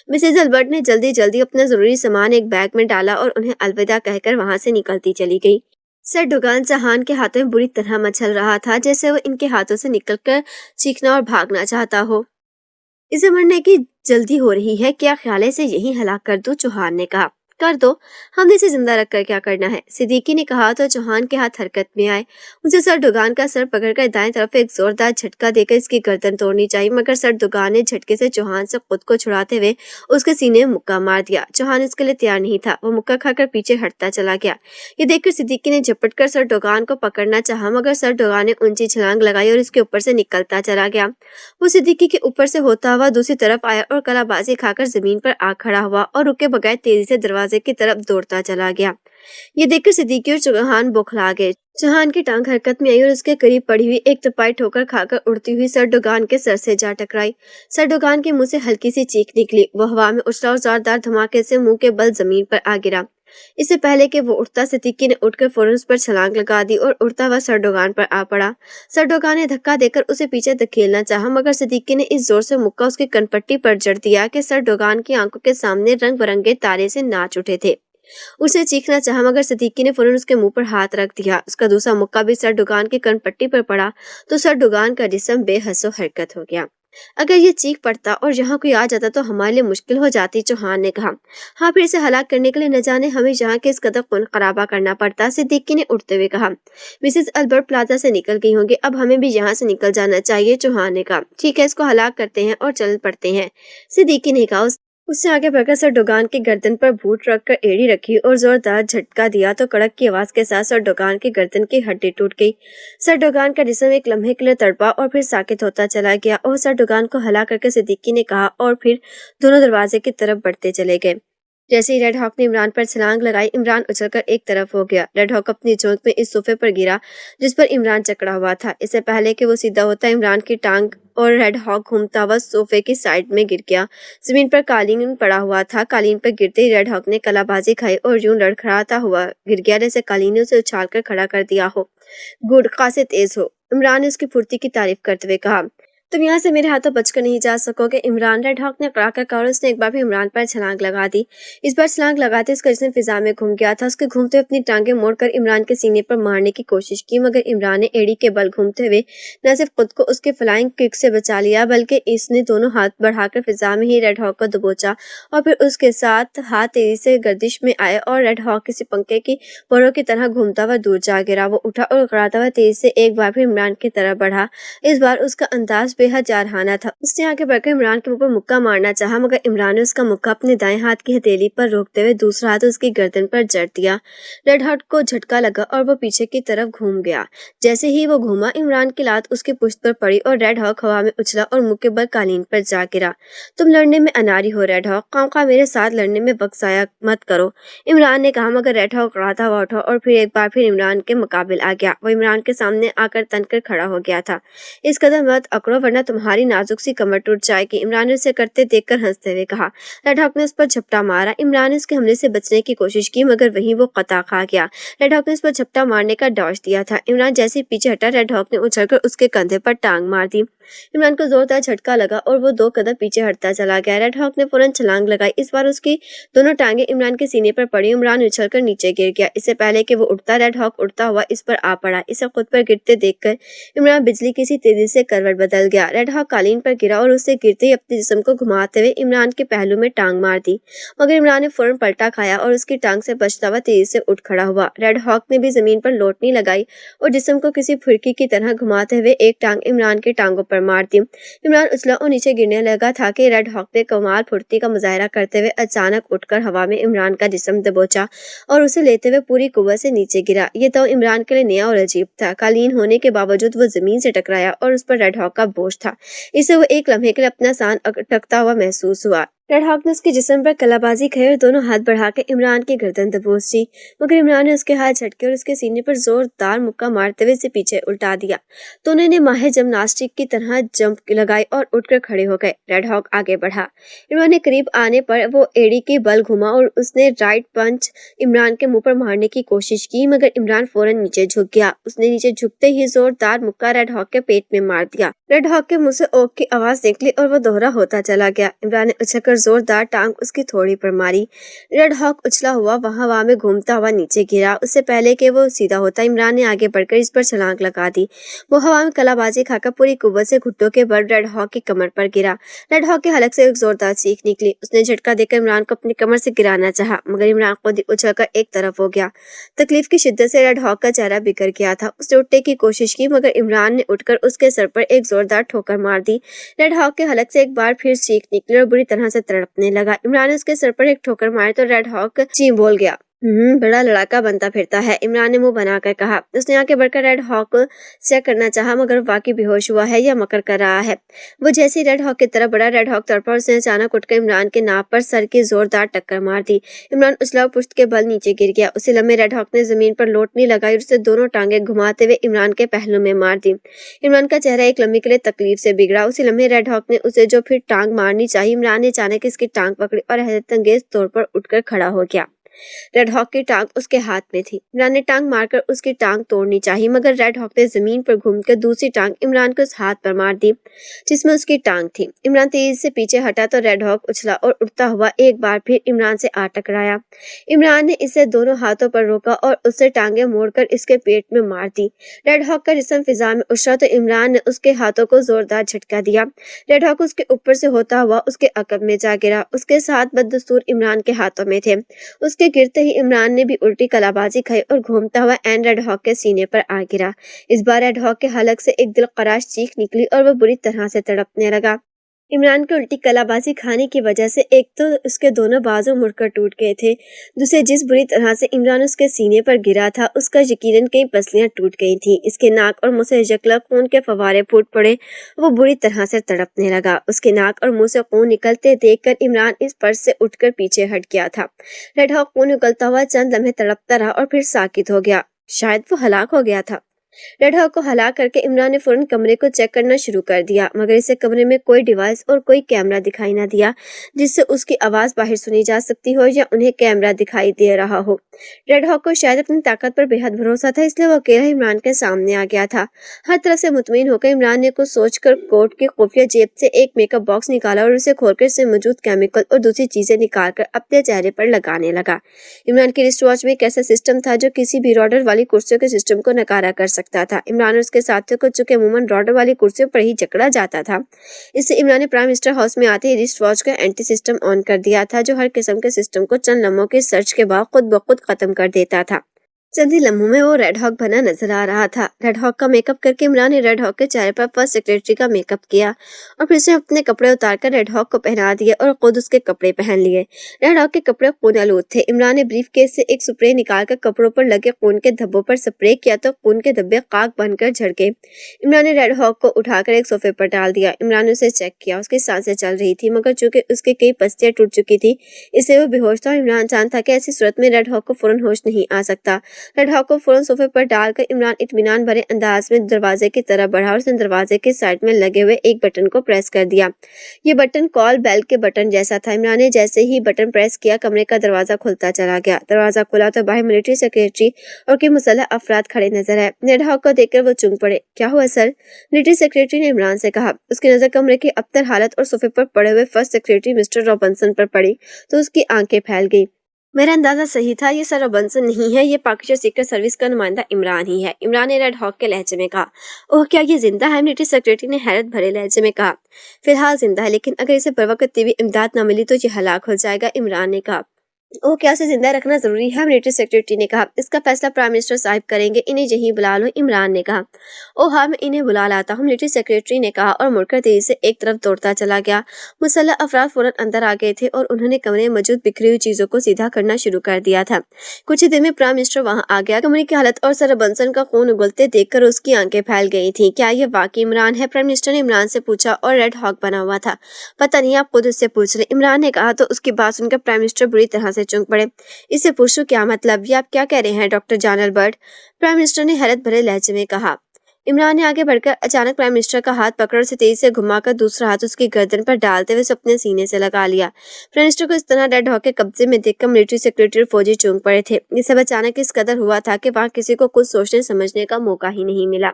[SPEAKER 1] मिसेस अल्बर्ट ने जल्दी जल्दी अपना जरूरी सामान एक बैग में डाला और उन्हें अलविदा कहकर वहां से निकलती चली गई। सर डोगान चौहान के हाथों में बुरी तरह मचल रहा था, जैसे वो इनके हाथों से निकलकर चीखना और भागना चाहता हो। इसे मरने की जल्दी हो रही है, क्या ख्याल है इसे यहीं हलाक कर दूं? चौहान ने कहा। कर दो, हमने इसे जिंदा रखकर क्या करना है? सिद्दीकी ने कहा तो चौहान के हाथ हरकत में आए। उसे सर डोगान का सर पकड़कर दाएं तरफ एक जोरदार झटका देकर इसकी गर्दन तोड़नी चाहिए, मगर सर डोगान ने झटके से चौहान से खुद को छुड़ाते हुए उसके सीने में मुक्का मार दिया। चौहान इसके लिए तैयार नहीं था। वो मुक्का खाकर पीछे हटता चला गया। ये देखकर सिद्दीकी ने झपट कर सर डोगान को पकड़ना चाहा, मगर सर डोगान ने ऊंची छलांग लगाई और इसके ऊपर से निकलता चला गया। वो सिद्दीकी के ऊपर से होता हुआ दूसरी तरफ आया और कलाबाजी खाकर जमीन पर आ खड़ा हुआ और रुके बगैर तेजी से दरवाजे की तरफ दौड़ता चला गया। ये देखकर सिद्दीकी और चौहान बौखला गए। चौहान की टांग हरकत में आई और उसके करीब पड़ी हुई एक तपाई ठोकर खाकर उड़ती हुई सर डोगान के सर से जा टकराई। सर डोगान के मुंह से हल्की सी चीख निकली। वो हवा में उछला और जोरदार धमाके से मुंह के बल जमीन पर आ गिरा। इससे पहले कि वो उठता, सिद्दीकी ने उठकर फौरन उस पर छलांग लगा दी और उड़ता हुआ सर डोगान पर आ पड़ा। सर डोगान ने धक्का देकर उसे पीछे धकेलना चाहा, मगर सिद्दीकी ने इस जोर से मुक्का उसकी कनपट्टी पर जड़ दिया कि सर डोगान की आंखों के सामने रंग बिरंगे तारे से नाच उठे थे। उसे चीखना चाहा, मगर सिद्दीकी ने फौरन उसके मुंह पर हाथ रख दिया। उसका दूसरा मुक्का भी सर डोगान की कनपट्टी पर पड़ा तो सर डोगान का जिस्म बेहसो हरकत हो गया। अगर ये चीख पड़ता और यहाँ कोई आ जाता तो हमारे लिए मुश्किल हो जाती, चौहान ने कहा। हाँ, फिर इसे हलाक करने के लिए न जाने हमें यहाँ के इस कदर खून खराबा करना पड़ता, सिद्दीकी ने उठते हुए कहा। मिसेस अल्बर्ट प्लाजा से निकल गई होंगी, अब हमें भी यहाँ से निकल जाना चाहिए, चौहान ने कहा। ठीक है, इसको हलाक करते हैं और चल पड़ते हैं, सिद्दीकी ने कहा। उससे आगे बढ़कर सर डोगान की गर्दन पर बूट रखकर एड़ी रखी और जोरदार झटका दिया तो कड़क की आवाज के साथ सर डोगान की गर्दन की हड्डी टूट गई। सर डोगान का जिस्म एक लम्हे के लिए तड़पा और फिर साकित होता चला गया और सर डोगान को हला करके सिद्दीकी ने कहा और फिर दोनों दरवाजे की तरफ बढ़ते चले गए। जैसे ही रेड हॉक ने इमरान पर छलांग लगाई, इमरान उछलकर एक तरफ हो गया। रेड हॉक अपनी चोंच में इस सोफे पर गिरा जिस पर इमरान जकड़ा हुआ था। इससे पहले कि वो सीधा होता, इमरान की टांग और रेड हॉक घूमता हुआ सोफे की साइड में गिर गया। जमीन पर कालीन पड़ा हुआ था। कालीन पर गिरते ही रेड हॉक ने कलाबाजी खाई और यूं लड़खड़ाता हुआ गिर गया जैसे कालीनों से उछाल कर खड़ा कर दिया हो। गुड, खासे तेज हो, इमरान ने उसकी फुर्ती की तारीफ करते हुए कहा। तुम यहाँ से मेरे हाथों बचकर नहीं जा सकोगे। इमरान, रेड हॉक ने कड़ाकर कहा और उसने एक बार भी इमरान पर छलांग लगा दी। इस बार छलांग लगाते उसका जिस्म फिजा में घूम गया था। उसके घूमते हुए अपनी टांगे मोड़कर इमरान के सीने पर मारने की कोशिश की, मगर इमरान ने एड़ी के बल घूमते हुए न सिर्फ खुद को उसके फ्लाइंग किक से बचा लिया, बल्कि इसने दोनों हाथ बढ़ाकर फिजा में ही रेड हॉक को दबोचा और फिर उसके साथ हाथ तेजी से गर्दिश में आए और रेड हॉक किसी पंखे की परों की तरह घूमता हुआ दूर जा गिरा। वो उठा और गड़ाता हुआ तेजी से एक बार फिर इमरान की तरफ बढ़ा। इस बार उसका अंदाज बेहद जारहाना था। उसने आगे बढ़कर इमरान के मुंह पर मुक्का मारना चाहा, मगर इमरान ने उसका मुक्का अपने दाएं हाथ की हथेली पर रोकते हुए दूसरा हाथ उसकी गर्दन पर जड़ दिया। रेड हॉक को झटका लगा और वो पीछे की तरफ घूम गया। जैसे ही वो घूमा, इमरान की लात उसकी पुश्त पर पड़ी और रेड हॉक हवा में उछला और मुंह के बल कालीन पर जा गिरा। तुम लड़ने में अनारी हो रेड हॉक, खामखा मेरे साथ लड़ने में वक्त जाया मत करो, इमरान ने कहा, मगर रेड हॉक कड़ाता हुआ उठा और फिर एक बार फिर इमरान के मुकाबिल आ गया। वो इमरान के सामने आकर तनकर खड़ा हो गया था। इस कदम मत अकड़ो वरना तुम्हारी नाजुक सी कमर टूट जाएगी, इमरान ने उसे करते देखकर हंसते हुए कहा। रेड हॉक ने उस पर झपटा मारा। इमरान ने उसके हमले से बचने की कोशिश की, मगर वहीं वो कता खा गया। रेड हॉक ने उस पर झपटा मारने का डॉज दिया था। इमरान जैसे पीछे हटा, रेड हॉक ने उछलकर उसके कंधे पर टांग मार दी। इमरान को जोरदार झटका लगा और वो 2 कदम पीछे हटता चला गया। रेड हॉक ने फौरन छलांग लगाई। इस बार उसकी दोनों टांगे इमरान के सीने पर पड़ी। इमरान उछलकर नीचे गिर गया। इससे पहले कि वो उठता, रेड हॉक उड़ता हुआ इस पर आ पड़ा। इसे खुद पर गिरते देखकर इमरान बिजली की सी तेजी से करवट बदल गया। रेड हॉक कालीन पर गिरा और उससे गिरते ही अपने जिस्म को घुमाते हुए इमरान के पहलू में टांग मार दी, मगर इमरान ने फौरन पलटा खाया और उसकी टांग से बचता हुआ तेजी से उठ खड़ा हुआ। रेड हॉक ने भी जमीन पर लोटनी लगाई और जिस्म को किसी फुर्की की तरह घुमाते हुए एक टांग इमरान की टांगों पर मार दी। इमरान उछला और नीचे गिरने लगा था कि रेड हॉक ने कमाल फुर्ती का मुजाहरा करते हुए अचानक उठकर हवा में इमरान का जिस्म दबोचा और उसे लेते हुए पूरी कुव्वत से नीचे गिरा। ये तो इमरान के लिए नया और अजीब था। कालीन होने के बावजूद वो जमीन से टकराया और उस पर रेड हॉक का बोझ था। इससे वो एक लम्हे के लिए अपना सांस अटकता हुआ महसूस हुआ। रेड हॉक ने उसके जिस्म पर कलाबाजी खाई और दोनों हाथ बढ़ाकर इमरान की गर्दन दबोच दी, मगर इमरान ने उसके हाथ झटके और उसके सीने पर जोरदार मुक्का मारते हुए उसे पीछे उल्टा दिया। दोनों ने माहिर जिम्नास्टिक की तरह जंप लगाई और उठकर खड़े हो गए। रेड हॉक आगे बढ़ा। इमरान ने करीब आने पर वो एड़ी के बल घुमा और उसने राइट पंच इमरान के मुंह पर मारने की कोशिश की, मगर इमरान फौरन नीचे झुक गया। उसने नीचे झुकते ही जोरदार मुक्का रेड हॉक के पेट में मार दिया। रेड हॉक के मुंह से ओक की आवाज निकली और वो दोहरा होता चला गया। इमरान ने उछलकर जोरदार टांग उसकी थोड़ी पर मारी। रेड हॉक उछला हुआ वहां हवा में घूमता हुआ नीचे गिरा। उससे पहले कि वो सीधा होता, इमरान ने आगे बढ़कर इस पर छलांग लगा दी। वो हवा में कलाबाजी खाकर पूरी कुव्वत से घुट्टों के बल रेड हॉक की कमर पर गिरा। रेड हॉक के हलक से एक जोरदार चीख निकली। उसने झटका देकर इमरान को अपनी कमर से गिराना चाहा, मगर इमरान खुद ही उछलकर एक तरफ हो गया। तकलीफ की शिद्दत से रेड हॉक का चेहरा बिखर गया था। उसने उठने की कोशिश की, मगर इमरान ने उठकर उसके सर पर एक जोरदार ठोकर मार दी। रेड हॉक के हलक से एक बार फिर चीख निकली और बुरी तरह से तड़पने लगा। इमरान ने उसके सर पर एक ठोकर मारी तो रेड हॉक ची बोल गया। बड़ा लड़ाका बनता फिरता है, इमरान ने मुंह बनाकर कहा। उसने आगे बढ़कर रेड हॉक चेक करना चाहा, मगर वाकई बेहोश हुआ है या मकर कर रहा है। वो जैसे ही रेड हॉक की तरफ बढ़ा, रेड हॉक तड़पा और उसने अचानक उठकर इमरान के नाक पर सर की जोरदार टक्कर मार दी। इमरान उछला और पुश्त के बल नीचे गिर गया। उसी लम्हे रेड हॉक ने जमीन पर लोटनी लगाई और उसे दोनों टांगे घुमाते हुए इमरान के पहलू में मार दी। इमरान का चेहरा एक लम्हे के लिए तकलीफ से बिगड़ा। उसी लम्हे रेड हॉक ने उसे जो फिर टांग मारनी चाहिए, इमरान ने अचानक इसकी टांग पकड़ी और हैरतअंगेज तौर पर उठकर खड़ा हो गया। रेड हॉक की टांग उसके हाथ में थी। इमरान ने टांग मारकर उसकी टांग तोड़नी चाहिए, मगर रेड हॉक ने जमीन पर घूमकर दूसरी टांग इमरान के उस हाथ पर मार दी जिसमें उसकी टांग थी। इमरान तेजी से पीछे हटा तो रेड हॉक उछला और उड़ता हुआ एक बार फिर इमरान से आ टकराया। इमरान ने इसे दोनों हाथों पर रोका और उससे टांगे मोड़कर इसके पेट में मार दी। रेड हॉक का जिस्म फिजा में उछला तो इमरान ने उसके हाथों को जोरदार झटका दिया। रेड हॉक उसके ऊपर से होता हुआ उसके अकब में जा गिरा। उसके साथ बददस्तूर इमरान के हाथों में थे। उसके गिरते ही इमरान ने भी उल्टी कलाबाजी खाई और घूमता हुआ एन रेड हॉक के सीने पर आ गिरा। इस बार रेड हॉक के हलक से एक दिलखराश चीख निकली और वह बुरी तरह से तड़पने लगा। इमरान के उल्टी कलाबाजी खाने की वजह से एक तो उसके दोनों बाजू मुड़कर टूट गए थे, दूसरे जिस बुरी तरह से इमरान उसके सीने पर गिरा था उसका यकीनन कई पसलियां टूट गई थीं। इसके नाक और मुंह से यकला खून के फवारे फूट पड़े। वो बुरी तरह से तड़पने लगा। उसके नाक और मुंह से खून निकलते देखकर इमरान इस फर्श से उठकर पीछे हट गया था। रेड हॉक खून निकलता हुआ चंद लम्हे तड़पता रहा और फिर साकित हो गया। शायद वो हलाक हो गया था। रेड हॉक को हलाक करके इमरान ने फौरन कमरे को चेक करना शुरू कर दिया, मगर इसे कमरे में कोई डिवाइस और कोई कैमरा दिखाई ना दिया जिससे उसकी आवाज बाहर सुनी जा सकती हो या उन्हें कैमरा दिखाई दे रहा हो। रेड हॉक को शायद अपनी ताकत पर बेहद भरोसा था, इसलिए वो अकेला इमरान के सामने आ गया था। हर तरफ से मुतमईन होकर इमरान ने कुछ सोचकर कोट की खुफिया जेब से एक मेकअप बॉक्स निकाला और उसे खोलकर इसमें मौजूद केमिकल और दूसरी चीजें निकालकर अपने चेहरे पर लगाने लगा। इमरान की रिस्ट वॉच में एक ऐसा सिस्टम था जो किसी भी रॉडर वाली कुर्सियों के सिस्टम को नकारा कर सकता था। इमरान और उसके साथियों को चूंकि अमूमन रॉडर वाली कुर्सियों पर ही जकड़ा जाता था, इससे इमरान ने प्राइम मिनिस्टर हाउस में आते ही रिस्ट वॉच का एंटी सिस्टम ऑन कर दिया था, जो हर किस्म के सिस्टम को चंद लम्हों के सर्च के बाद खुद ब खुद खत्म कर देता था। चंद ही लम्हों में वो रेड हॉक बना नजर आ रहा था। रेड हॉक का मेकअप करके इमरान ने रेड हॉक के चेहरे पर फर्स्ट सेक्रेटरी का मेकअप किया और फिर से अपने कपड़े उतारकर रेड हॉक को पहना दिए और खुद उसके कपड़े पहन लिए। रेड हॉक के कपड़े खून आलूद थे। इमरान ने ब्रीफ केस से एक स्प्रे निकालकर कपड़ों पर लगे खून के धब्बों पर स्प्रे किया तो खून के धब्बे खाक बनकर झड़ गए। इमरान ने रेड हॉक को उठाकर एक सोफे पर डाल दिया। इमरान ने उसे चेक किया। उसकी सांसें चल रही थी, मगर चूंकि उसके कई पस्तियां टूट चुकी थी, इसलिए वो बेहोश था और इमरान जानता था कि ऐसी सूरत में रेड हॉक को फौरन होश नहीं आ सकता। रेड हॉक को फौरन सोफे पर डालकर इमरान इत्मीनान भरे अंदाज में दरवाजे की तरफ बढ़ा और उसने दरवाजे के साइड में लगे हुए एक बटन को प्रेस कर दिया। ये बटन कॉल बेल के बटन जैसा था। इमरान ने जैसे ही बटन प्रेस किया, कमरे का दरवाजा खुलता चला गया। दरवाजा खुला तो बाहर मिलिट्री सेक्रेटरी और कई मुसल्लह अफराद खड़े नजर आए। रेड हॉक को देखकर वो चूम पड़े। क्या हुआ सर? मिलिट्री सेक्रेटरी ने इमरान से कहा। उसकी नजर कमरे की अबतर हालत और सोफे पर पड़े हुए फर्स्ट सेक्रेटरी मिस्टर रॉबिन्सन पर पड़ी तो उसकी आंखें फैल गई। मेरा अंदाजा सही था, ये सर रॉबिन्सन नहीं है, ये पाकिस्तान सीक्रेट सर्विस का नुमाइंदा इमरान ही है। इमरान ने रेड हॉक के लहजे में कहा। ओह, क्या ये जिंदा है? मिलिट्री सेक्रेटरी ने हैरत भरे लहजे में कहा। फिलहाल जिंदा है, लेकिन अगर इसे बर वक्त तीवी इमदाद न मिली तो ये हलाक हो जाएगा। इमरान ने कहा। ओह, क्या इसे जिंदा रखना जरूरी है? मिलिट्री सेक्रेटरी ने कहा। इसका फैसला प्राइम मिनिस्टर साहिब करेंगे, इन्हें यहीं बुला लो। इमरान ने कहा। ओह हाँ, मैं इन्हें बुला लाता हूँ, मिलिट्री सेक्रेटरी ने कहा और मुड़कर तेजी से एक तरफ दौड़ता चला गया। मुसल्लह अफराद फौरन अंदर आ गए थे और उन्होंने कमरे में मौजूद बिखरी हुई चीजों को सीधा करना शुरू कर दिया था। कुछ ही देर में प्राइम मिनिस्टर वहां आ गया। कमरे की हालत और सर रॉबिन्सन का खून उगलते देखकर उसकी आंखें फैल गई थी। क्या ये वाकई इमरान है? प्राइम मिनिस्टर ने इमरान से पूछा और रेड हॉक बना हुआ था। पता नहीं, आप खुद उससे पूछ ले, इमरान ने कहा तो उसकी बात सुनकर प्राइम मिनिस्टर बुरी तरह से चौंक पड़े। इससे पूछो क्या मतलब? ये आप क्या कह रहे हैं doctor John Albert? Prime minister ने हैरत भरे लहजे में कहा। इमरान ने आगे बढ़कर अचानक प्राइम मिनिस्टर का हाथ पकड़ उसे तेजी से घुमाकर दूसरा हाथ उसकी गर्दन पर डालते हुए उसे अपने सीने से लगा लिया। प्राइम मिनिस्टर को इस तरह रेड हॉक के कब्जे में देखकर मिलिट्री सेक्रेटरी और फौजी चौंक पड़े थे। ये सब अचानक इस कदर हुआ था कि वहां किसी को कुछ सोचने समझने का मौका ही नहीं मिला।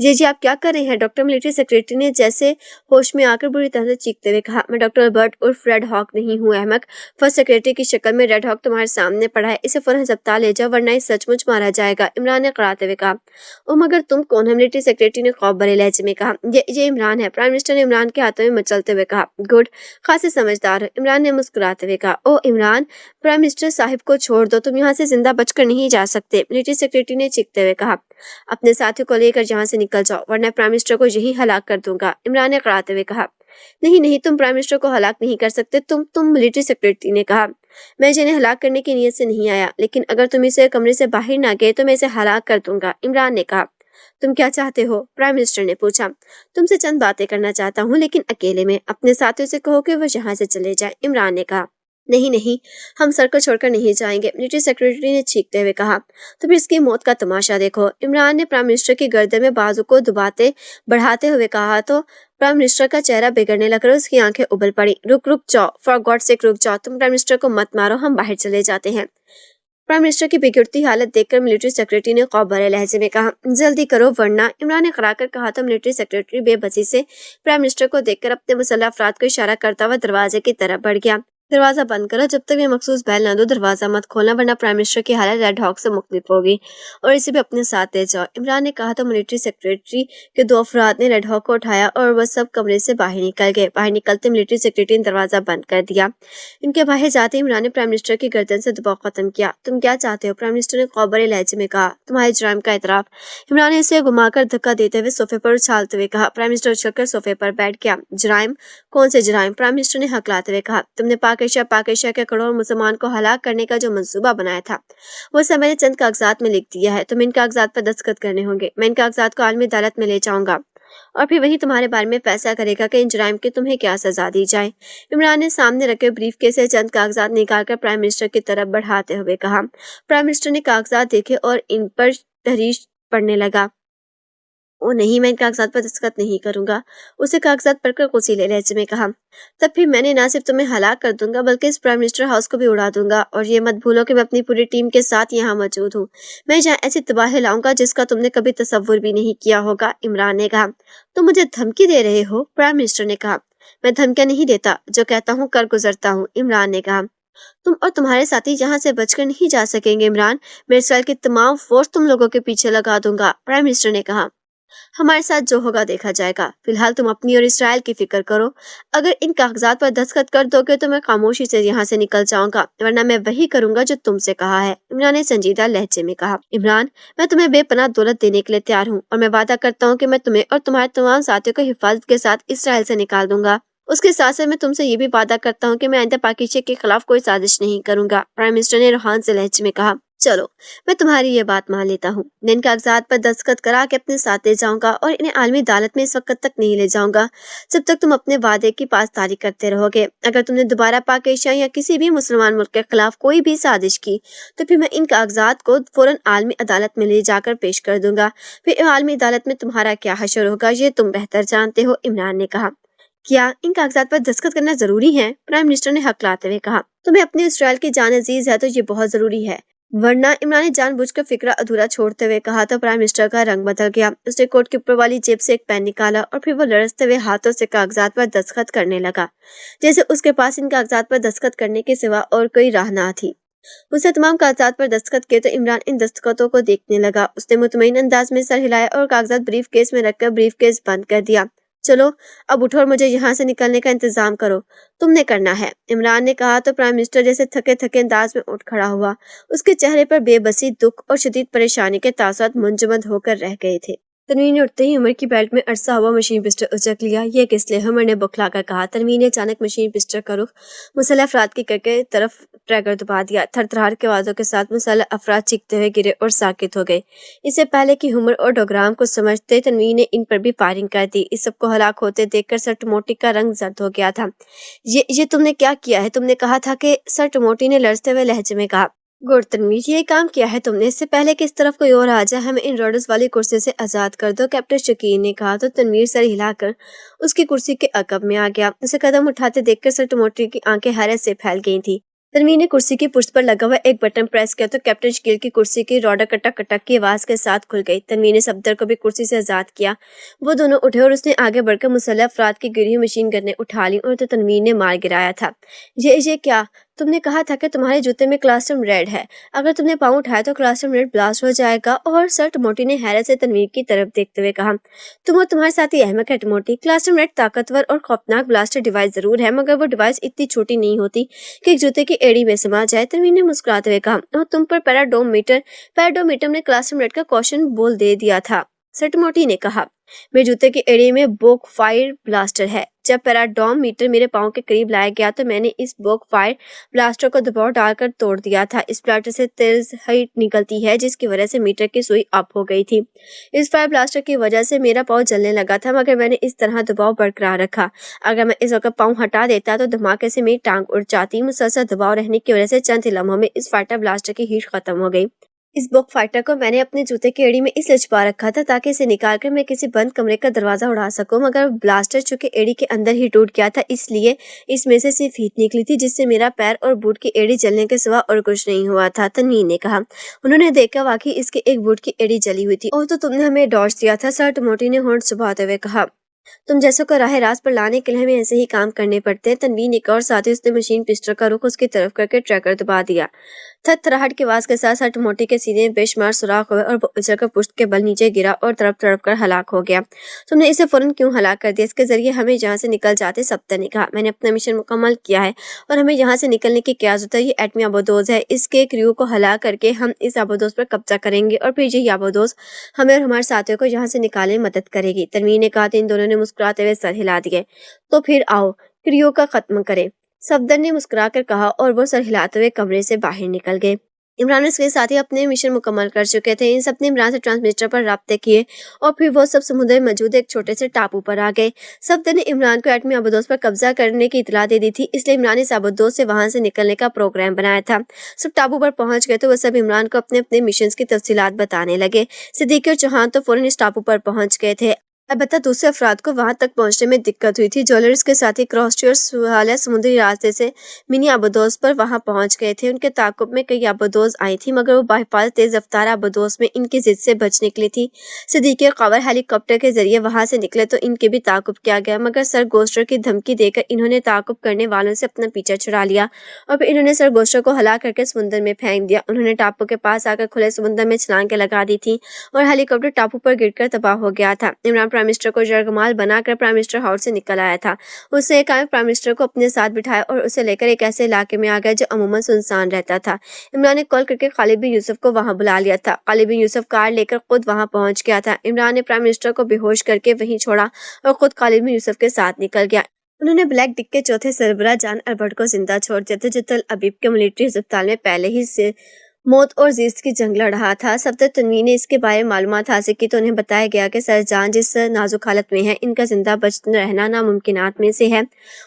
[SPEAKER 1] जी आप क्या कर रहे हैं डॉक्टर? मिलिट्री सेक्रेटरी ने जैसे होश में आकर बुरी तरह से चीखते हुए कहा। मैं डॉक्टर अल्बर्ट उर्फ रेड हॉक नहीं हूँ अहमक। फर्स्ट सेक्रेटरी की शक्ल में रेड हॉक तुम्हारे सामने पड़ा है, इसे फौरन अस्पताल ले जाओ वरना इसे सचमुच मारा जाएगा। इमरान ने कराते हुए कहा। ओ मगर तुम कौन है? मिलिट्री सेक्रेटरी ने खौफ भरे लहजे में कहा। ये इमरान है। प्राइम मिनिस्टर ने इमरान के हाथों में मचलते हुए कहा। गुड, खासे समझदार हो। इमरान ने मुस्कुराते हुए कहा। ओ इमरान, प्राइम मिनिस्टर साहिब को छोड़ दो, तुम यहाँ से जिंदा बचकर नहीं जा सकते। मिलिट्री सेक्रेटरी ने चीखते हुए कहा। अपने साथियों को लेकर यहाँ से निकल जाओ वरना प्राइम मिनिस्टर को यही हलाक कर दूंगा। इमरान ने कड़ाते हुए कहा। नहीं, तुम प्राइम मिनिस्टर को हलाक नहीं कर सकते। तुम मिलिट्री सेक्रेटरी ने कहा। मैं जिन्हें हलाक करने की नीयत से नहीं आया, लेकिन अगर तुम इसे कमरे से बाहर ना गए तो मैं इसे हलाक कर दूंगा। इमरान ने कहा। तुम क्या चाहते हो? प्राइम मिनिस्टर ने पूछा। तुमसे चंद बातें करना चाहता हूँ, लेकिन अकेले में। अपने साथियों से कहो कि वो यहाँ से चले जाए। इमरान ने कहा। नहीं, हम सर को छोड़कर नहीं जाएंगे, मिलिट्री सेक्रेटरी ने चीखते हुए कहा। तो फिर इसकी मौत का तमाशा देखो। इमरान ने प्राइम मिनिस्टर की गर्दन में बाजू को दबाते बढ़ाते हुए कहा तो प्राइम मिनिस्टर का चेहरा बिगड़ने लगा, उसकी आंखें उबल पड़ी। रुक जाओ, फॉर गॉड सेक रुक जाओ। तुम प्राइम मिनिस्टर को मत मारो, हम बाहर चले जाते हैं। प्राइम मिनिस्टर की बिगड़ती हालत देखकर मिलिट्री सेक्रेटरी ने खौफ भरे लहजे में कहा। जल्दी करो वरना। इमरान ने कराकर कहा तो मिलिट्री सेक्रेटरी बेबसी से प्राइम मिनिस्टर को देखकर अपने मुसल्लह अफराद को इशारा करता हुआ दरवाजे की तरफ बढ़ गया। दरवाजा बंद करो, जब तक मैं मखसूस बैल ना दो दरवाजा मत खोलना वरना प्राइम मिनिस्टर की हालत रेड हॉक से मुख्तलिफ होगी और इसे भी अपने साथ ले जाओ। इमरान ने कहा तो मिलिट्री सेक्रेटरी के दो अफराद ने रेड हॉक को उठाया और वह सब कमरे से बाहर निकल गए। बाहर निकलते मिलिट्री सेक्रेटरी ने दरवाजा बंद कर दिया। इनके बाहर जाते इमरान ने प्राइम मिनिस्टर की गर्दन से दबाव खत्म किया। तुम क्या चाहते हो? प्राइम मिनिस्टर ने खौफ भरे लहजे में कहा। तुम्हारे जुर्म का इतराफ। इमरान ने इसे घुमाकर धक्का देते हुए सोफे पर उछालते हुए कहा। प्राइम मिनिस्टर उछलकर सोफे पर बैठ गया। जुर्म? कौन से जुर्म? प्राइम मिनिस्टर ने हकलाते हुए कहा। तुमने पाकिस्तान के करोड़ों मुसलमान को हलाक करने का जो मंसूबा बनाया था वो सब मैंने चंद कागजात में लिख दिया है। तुम्हें इन कागजात पर दस्तखत करने होंगे। मैं इन कागजात को आलमी अदालत में ले जाऊंगा और फिर वही तुम्हारे बारे में फैसला करेगा कि इन जुर्म की तुम्हें क्या सजा दी जाए। इमरान ने सामने रखे ब्रीफ केस से चंद कागजात निकालकर प्राइम मिनिस्टर की तरफ बढ़ाते हुए कहा। प्राइम मिनिस्टर ने कागजात देखे और इन पर तहरीर पढ़ने लगा। ओ नहीं, मैं इन कागजात पर दस्तखत नहीं करूंगा, उसे कागजात पढ़कर कोसीले लहजे में कहा। तब फिर मैंने ना सिर्फ तुम्हें हलाक कर दूंगा बल्कि इस प्राइम मिनिस्टर हाउस को भी उड़ा दूंगा, और ये मत भूलो कि मैं अपनी पूरी टीम के साथ यहाँ मौजूद हूँ। मैं यहाँ ऐसी तबाही लाऊंगा जिसका तुमने कभी तसव्वुर भी नहीं किया होगा, इमरान ने कहा। तुम मुझे धमकी दे रहे हो, प्राइम मिनिस्टर ने कहा। मैं धमकियां नहीं देता, जो कहता हूँ कर गुजरता हूँ, इमरान ने कहा। तुम और तुम्हारे साथी यहाँ से बचकर नहीं जा सकेंगे इमरान, मैं इसराइल की तमाम फोर्स तुम लोगों के पीछे लगा दूंगा, प्राइम मिनिस्टर ने कहा। हमारे साथ जो होगा देखा जाएगा, फिलहाल तुम अपनी और इसराइल की फिक्र करो। अगर इन कागजात पर दस्तखत कर दोगे तो मैं खामोशी से यहाँ से निकल जाऊंगा, वरना मैं वही करूंगा जो तुमसे कहा है, इमरान ने संजीदा लहजे में कहा। इमरान, मैं तुम्हें बेपनाह दौलत देने के लिए तैयार हूँ, और मैं वादा करता हूँ कि मैं तुम्हें और तुम्हारे तमाम साथियों को हिफाजत के साथ इसराइल से निकाल दूंगा। उसके साथ साथ मैं तुमसे ये भी वादा करता हूँ कि मैं आइंदा पाकिस्तान के खिलाफ कोई साजिश नहीं करूंगा, प्राइम मिनिस्टर ने रूहान से लहजे में कहा। चलो, मैं तुम्हारी ये बात मान लेता हूँ। मैं इन कागजात पर दस्तखत करा के अपने साथ ले जाऊंगा और इन्हें आलमी अदालत में इस वक्त तक नहीं ले जाऊंगा जब तक तुम अपने वादे की पासदारी करते रहोगे। अगर तुमने दोबारा पाकिस्तान या किसी भी मुसलमान मुल्क के खिलाफ कोई भी साजिश की तो फिर मैं इन कागजात को फौरन आलमी अदालत में ले जाकर पेश कर दूंगा। फिर आलमी अदालत में तुम्हारा क्या हशर होगा ये तुम बेहतर जानते हो, इमरान ने कहा। क्या इन कागजात पर दस्तखत करना जरूरी है, प्राइम मिनिस्टर ने हकलाते हुए कहा। तुम्हें अपनी इसराइल की जान अजीज है तो ये बहुत जरूरी है, वरना, इमरान ने जानबूझकर फिक्रा अधूरा छोड़ते हुए कहा। तो प्राइम मिनिस्टर का रंग बदल गया। उसने कोट के ऊपर वाली जेब से एक पेन निकाला और फिर वो लड़ते हुए हाथों से कागजात पर दस्तखत करने लगा, जैसे उसके पास इन कागजात पर दस्तखत करने के सिवा और कोई राह ना थी। उसने तमाम कागजात पर दस्तखत किए तो इमरान इन दस्तखतों को देखने लगा। उसने मुतमईन अंदाज में सर हिलाया और कागजात ब्रीफ केस में रखकर ब्रीफ केस बंद कर दिया। चलो, अब उठो और मुझे यहाँ से निकलने का इंतजाम करो, तुमने करना है, इमरान ने कहा। तो प्राइम मिनिस्टर जैसे थके थके अंदाज में उठ खड़ा हुआ। उसके चेहरे पर बेबसी, दुख और शदीद परेशानी के तासुरात मुंजमद होकर रह गए थे। तनवीन ने उठते ही उमर की बेल्ट में अरसा हुआ मशीन पिस्टल उचक लिया। ये किस लिए, उमर ने बौखला कर कहा। तनवीन ने अचानक मशीन पिस्टल का रुख मुसल्लह अफराद की करके तरफ ट्रैगर दबा दिया। थरथराहट के आवाजों के साथ मुसल्लह अफराद चीखते हुए गिरे और साकित हो गए। इससे पहले कि उमर और डोगराम को समझते, तनवीन ने इन पर भी फायरिंग कर दी। इस सबको हलाक होते देखकर सर टमोटी का रंग जर्द हो गया था। ये तुमने क्या किया है, तुमने कहा था कि, सर टमोटी ने लड़ते हुए लहजे में कहा। गुड तनवीर, ये काम किया है तुमने, इससे पहले कि इस तरफ कोई और आ जाए हमें इन रोडर्स वाली कुर्सी से आजाद कर दो, कैप्टन शकीर ने कहा। तो तनवीर सर हिलाकर उसकी कुर्सी के अकब में आ गया। उसे कदम उठाते देखकर सर टमोटी की आंखें हैरत से फैल गई थी। तनवीर ने कुर्सी की पुष्ट पर लगा हुआ एक बटन प्रेस किया तो कैप्टन शकील की कुर्सी की रॉडर कटक कटक की आवाज के साथ खुल गई। तनवीर ने सफदर को भी कुर्सी से आजाद किया। वो दोनों उठे और उसने आगे बढ़कर मुसल्लह अफराद की गिरी हुई मशीन गन्नें उठा ली और तो तनवीर ने मार गिराया था। ये क्या, तुमने कहा था कि तुम्हारे जूते में क्लासरूम रेड है, अगर तुमने पाँव उठाया तो क्लासरूम रेड ब्लास्ट हो जाएगा। और सर टमोटी ने हैरत से तनवीर की तरफ देखते हुए कहा। तुम और तुम्हारे साथी अहमक है टमोटी, क्लासरूम रेड ताकतवर और खौफनाक ब्लास्टर डिवाइस जरूर है, मगर वो डिवाइस इतनी छोटी नहीं होती कि एक जूते की एड़ी में समा जाए, तनवीर ने मुस्कुराते हुए कहा। और तुम पर पैराडोमीटर ने क्लासरूम रेड का क्वेश्चन बोल दे दिया था, सर टमोटी ने कहा। मेरे जूते की एड़ी में बोक फायर ब्लास्टर है। जब पैराडोम मीटर मेरे पाँव के करीब लाया गया तो मैंने इस बोक फायर ब्लास्टर को दबाव डालकर तोड़ दिया था। इस ब्लास्टर से तेज हीट निकलती है जिसकी वजह से मीटर की सुई अप हो गई थी। इस फायर ब्लास्टर की वजह से मेरा पाँव जलने लगा था, मगर मैंने इस तरह दबाव बरकरार रखा। अगर मैं इस वक्त पाँव हटा देता तो धमाके से मेरी टांग उड़ जाती। मुसलसल दबाव रहने की वजह से चंद ही लम्हों में इस फायर ब्लास्टर की हीट खत्म हो गई। इस बॉक फाइटर को मैंने अपने जूते की एड़ी में इसलिए छुपा रखा था ताकि इसे निकालकर मैं किसी बंद कमरे का दरवाजा उड़ा सकूं, मगर ब्लास्टर चूंकि एड़ी के अंदर ही टूट गया था इसलिए इसमें से सिर्फ हीट निकली थी जिससे मेरा पैर और बूट की एड़ी जलने के सिवा और कुछ नहीं हुआ था, तनवीर ने कहा। उन्होंने देखा वाकई इसके एक बूट की एड़ी जली हुई थी। और तो तुमने हमें डॉज दिया था, सर टमोटी ने होंठ चुभाते हुए कहा। तुम जैसों को राह रास्त पर लाने के लिए हमें ऐसे ही काम करने पड़ते हैं, तनवीर ने कहा और साथ ही उसने मशीन पिस्टल का रुख उसकी तरफ करके ट्रैकर दबा दिया। थरथराहट की आवाज के साथ सर टमोटी के सीने में बेशुमार सुराख हुए और वो उछलकर पुश्त के बल नीचे गिरा और तड़प तड़प कर हलाक हो गया। तुमने इसे फौरन क्यों हलाक कर दिया, इसके जरिए हमें यहाँ से निकल जाते, सफ्दर ने कहा। मैंने अपना मिशन मुकम्मल किया है और हमें यहाँ से निकलने की क्या जरूरत है, ये एटमी आबोदोज है, इसके क्रू को हलाक करके हम इस आबोदोज पर कब्जा करेंगे और फिर यही आबोदोज हमें और हमारे साथियों को यहाँ से निकालने में मदद करेगी, तनवीर ने कहा। इन दोनों ने मुस्कुराते हुए सर हिला दिए। तो फिर आओ क्रियो का खत्म करें, सफदर ने मुस्कुराकर कहा और वो सर हिलाते हुए कमरे से बाहर निकल गए। इमरान इसके साथ ही अपने मिशन मुकम्मल कर चुके थे। इन सब ने इमरान से ट्रांसमीटर पर राब्ते किए और फिर वो सब समुद्र में मौजूद एक छोटे से टापू पर आ गए। सब ने इमरान को एटमी आबदोज पर कब्जा करने की इतला दे दी थी, इसलिए इमरान ने इस आबदोज से वहां से निकलने का प्रोग्राम बनाया था। सब टापू पर पहुंच गए तो वो सब इमरान को अपने अपने मिशन की तफसीलात बताने लगे। सिद्दीकी और चौहान तो फौरन इस टापू पर पहुंच गए थे। अलबत्ता दूसरे अफराद को वहां तक पहुंचने में दिक्कत हुई थी। ज्वेलर्स के साथ ही क्रॉसटी और सुहालिया समुद्री रास्ते से मिनी आबदोज पर वहां पहुंच गए थे। उनके ताकुब में कई आबदोज आई थी, मगर वो बाहिफाजत तेज रफ्तार आबदोज में इनकी जिद से बच निकली थी। सिद्दीकी और कावर हेलीकॉप्टर के जरिए वहां से निकले तो इनके भी ताकुब किया गया, मगर सर गोस्टर की धमकी देकर इन्होंने ताकुब करने वालों से अपना पीछा छुड़ा लिया और फिर इन्होंने सर गोस्टर को हला करके समुद्र में फेंक दिया। उन्होंने टापू के पास आकर खुले समुद्र में छलांगे लगा दी थी और हेलीकॉप्टर टापू पर गिरकर तबाह हो गया था। इमरान प्राइम मिनिस्टर को जरगमाल बनाकर प्राइम मिनिस्टर हाउस से निकल आया था। उसने एक प्राइम मिनिस्टर को अपने साथ बिठाया और उसे लेकर एक ऐसे इलाके में आ गया जो अमूमन सुनसान रहता था। इमरान ने कॉल करके खालिद बिन यूसुफ को वहां बुला लिया था। खालिद बिन यूसुफ कार लेकर खुद वहां पहुंच गया था। इमरान ने प्राइम मिनिस्टर को बेहोश करके वहीं छोड़ा और खुद खालिद बिन यूसुफ के साथ निकल गया। उन्होंने ब्लैक डिक के चौथे सरबराह जान अल्बर्ट को जिंदा छोड़ दिया था, जो तल अबीब के मिलिट्री अस्पताल में पहले ही से मौत और जीत की जंग लड़ रहा था। सफदर तनवीर ने इसके बारे में मालूमात हासिल की तो उन्हें बताया गया कि सरजान जिस नाजुक हालत में है, इनका जिंदा बच रहना नामुमकिनात में से है।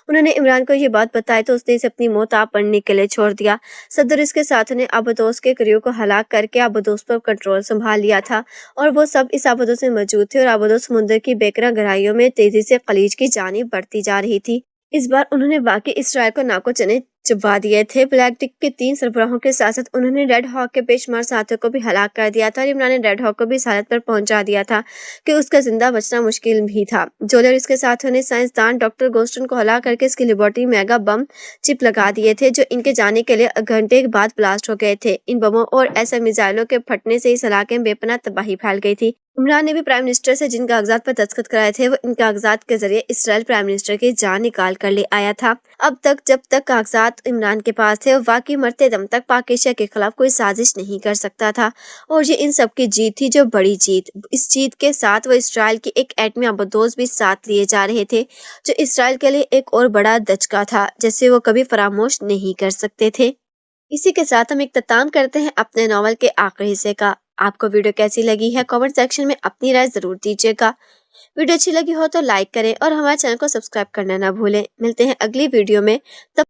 [SPEAKER 1] उन्होंने इमरान को ये बात बताई तो उसने इसे अपनी मौत आप पढ़ने के लिए छोड़ दिया। सफदर इसके साथ ने आबदोस के क्रू को हलाक करके आबदोस पर कंट्रोल संभाल लिया था और वो सब इस आबदोस में मौजूद थे और आबदोस समुद्र की बेकरा गहराइयों में तेजी से खलीज की जानिब बढ़ती जा रही थी। इस बार उन्होंने वाकई इसराइल को नाको चने चबा दिए थे। ब्लैक डिक के 3 सरबराहों के साथ साथ उन्होंने रेड हॉक के बेशुमार साथियों को भी हलाक कर दिया था और इमरान ने रेड हॉक को भी इस हालत पर पहुंचा दिया था कि उसका जिंदा बचना मुश्किल भी था। जोलर इसके साथियों ने साइंसदान डॉक्टर गोस्टन को हला करके इसकी लेबोरेटरी मेगा बम चिप लगा दिए थे, जो इनके जाने के लिए घंटे के बाद ब्लास्ट हो गए थे। इन बमों और ऐसे मिसाइलों के फटने से इस इलाके में बेपनाह तबाही फैल गई थी। इमरान ने भी प्राइम मिनिस्टर से जिन कागजात पर दस्तखत कराए थे, वो इन कागजात के जरिए इसराइल प्राइम मिनिस्टर की जान निकाल कर ले आया था। अब तक जब तक कागजात इमरान के पास थे, वो वाकई मरते दम तक पाक एशिया के खिलाफ कोई साजिश नहीं कर सकता था और ये इन सब की जीत थी, जो बड़ी जीत। इस जीत के साथ वो इसराइल की एक एटमी आबदोज भी साथ लिए जा रहे थे, जो इसराइल के लिए एक और बड़ा दचका था, जिसे वो कभी फरामोश नहीं कर सकते थे। इसी के साथ हम इख्तिताम करते हैं अपने नॉवल के आखिरी हिस्से का। आपको वीडियो कैसी लगी है, कमेंट सेक्शन में अपनी राय जरूर दीजिएगा। वीडियो अच्छी लगी हो तो लाइक करें और हमारे चैनल को सब्सक्राइब करना ना भूलें। मिलते हैं अगली वीडियो में। तब